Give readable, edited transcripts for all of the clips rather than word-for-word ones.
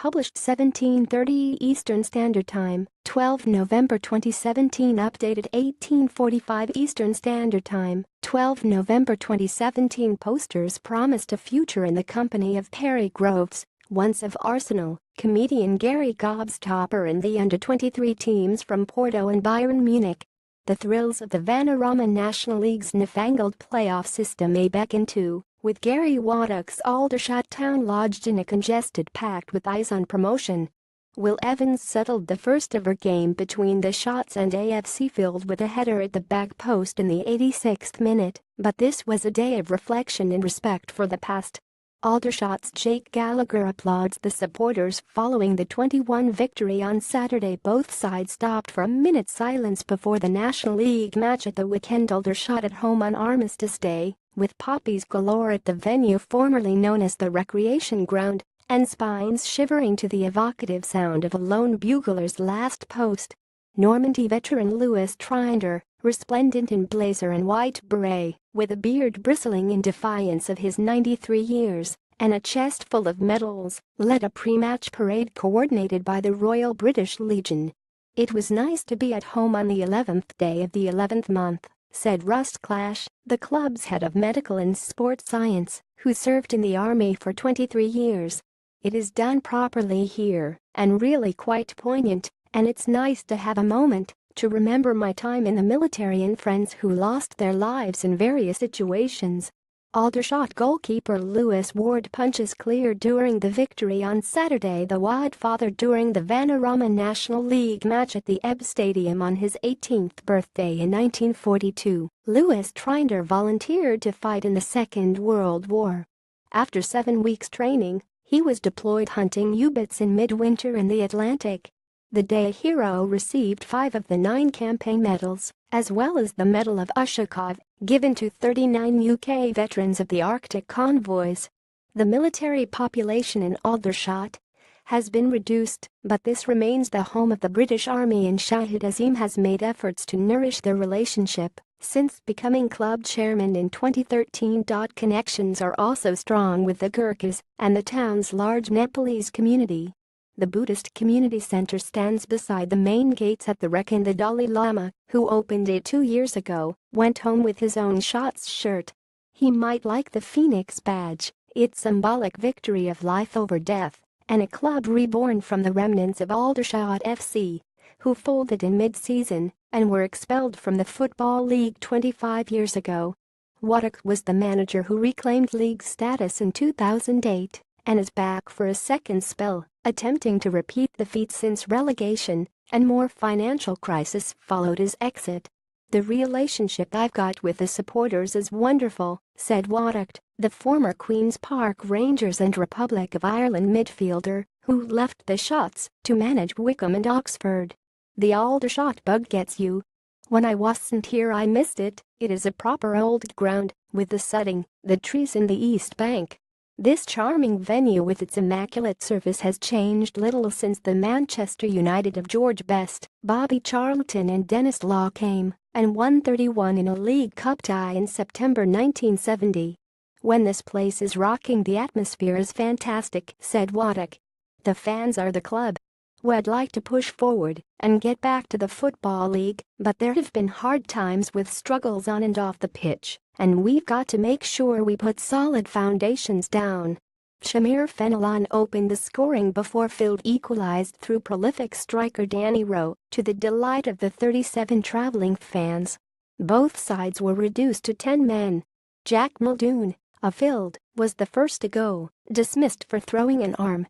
published 17:30 Eastern Standard Time, 12 November 2017. Updated 18:45 Eastern Standard Time, 12 November 2017. Posters promised a future in the company of Perry Groves, once of Arsenal, comedian Gary Gobstopper and the under-23 teams from Porto and Bayern Munich. The thrills of the Vanarama National Leagues' newfangled playoff system may beckon too, with Gary Waddocks Aldershot Town lodged in a congested pact with eyes on promotion. Will Evans settled the first-ever game between the Shots and AFC Fylde with a header at the back post in the 86th minute, but this was a day of reflection and respect for the past. Aldershots Jake Gallagher applauds the supporters following the 21 victory on Saturday. Both sides stopped for a minute's silence before the National League match at the weekendAldershot at home on Armistice Day, with poppies galore at the venue formerly known as the recreation ground, and spines shivering to the evocative sound of a lone bugler's last post. Normandy veteran Lewis Trinder, resplendent in blazer and white beret, with a beard bristling in defiance of his 93 years, and a chest full of medals, led a pre-match parade coordinated by the Royal British Legion. "It was nice to be at home on the 11th day of the 11th month," said Russ Clash, the club's head of medical and sports science, who served in the army for 23 years. "It is done properly here, and really quite poignant, and it's nice to have a moment to remember my time in the military and friends who lost their lives in various situations." Aldershot goalkeeper Lewis Ward punches clear during the victory on Saturday. The Wad father during the Vanarama National League match at the Ebb Stadium on his 18th birthday in 1942. Lewis Trinder volunteered to fight in the Second World War. After 7 weeks training, he was deployed hunting U-boats in midwinter in the Atlantic. The day hero received 5 of the 9 campaign medals, as well as the Medal of Ushakov, given to 39 UK veterans of the Arctic convoys. The military population in Aldershot has been reduced, but this remains the home of the British Army, and Shahid Azim has made efforts to nourish their relationship since becoming club chairman in 2013. Connections are also strong with the Gurkhas and the town's large Nepalese community. The Buddhist Community Center stands beside the main gates at the wreck, and the Dalai Lama, who opened it 2 years ago, went home with his own Shots shirt. He might like the Phoenix badge, its symbolic victory of life over death, and a club reborn from the remnants of Aldershot FC, who folded in mid-season and were expelled from the Football League 25 years ago. Waddocks was the manager who reclaimed league status in 2008 and is back for a second spell, attempting to repeat the feat since relegation and more financial crisis followed his exit. "The relationship I've got with the supporters is wonderful," said Waddocks, the former Queen's Park Rangers and Republic of Ireland midfielder who left the Shots to manage Wycombe and Oxford. "The Aldershot bug gets you. When I wasn't here I missed it. It is a proper old ground, with the setting, the trees in the East Bank. This charming venue with its immaculate surface has changed little since the Manchester United of George Best, Bobby Charlton and Dennis Law came and won 31 in a League Cup tie in September 1970. When this place is rocking, the atmosphere is fantastic," said Waddocks. "The fans are the club. We'd like to push forward and get back to the Football League, but there have been hard times with struggles on and off the pitch, and we've got to make sure we put solid foundations down." Shamir Fenelon opened the scoring before Fylde equalized through prolific striker Danny Rowe, to the delight of the 37 travelling fans. Both sides were reduced to 10 men. Jack Muldoon, of Fylde, was the first to go, dismissed for throwing an arm.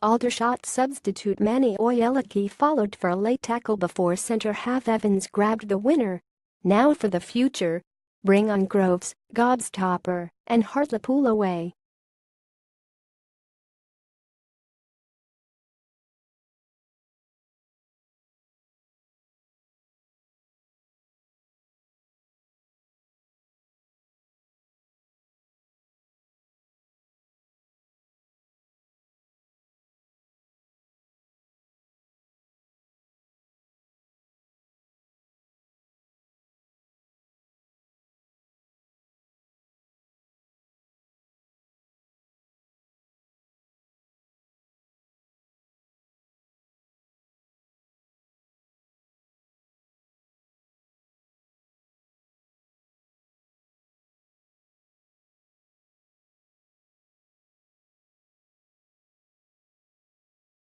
Aldershot substitute Manny Oyelaki followed for a late tackle before centre-half Evans grabbed the winner. "Now for the future. Bring on Groves, Gobstopper, and Hartlepool away."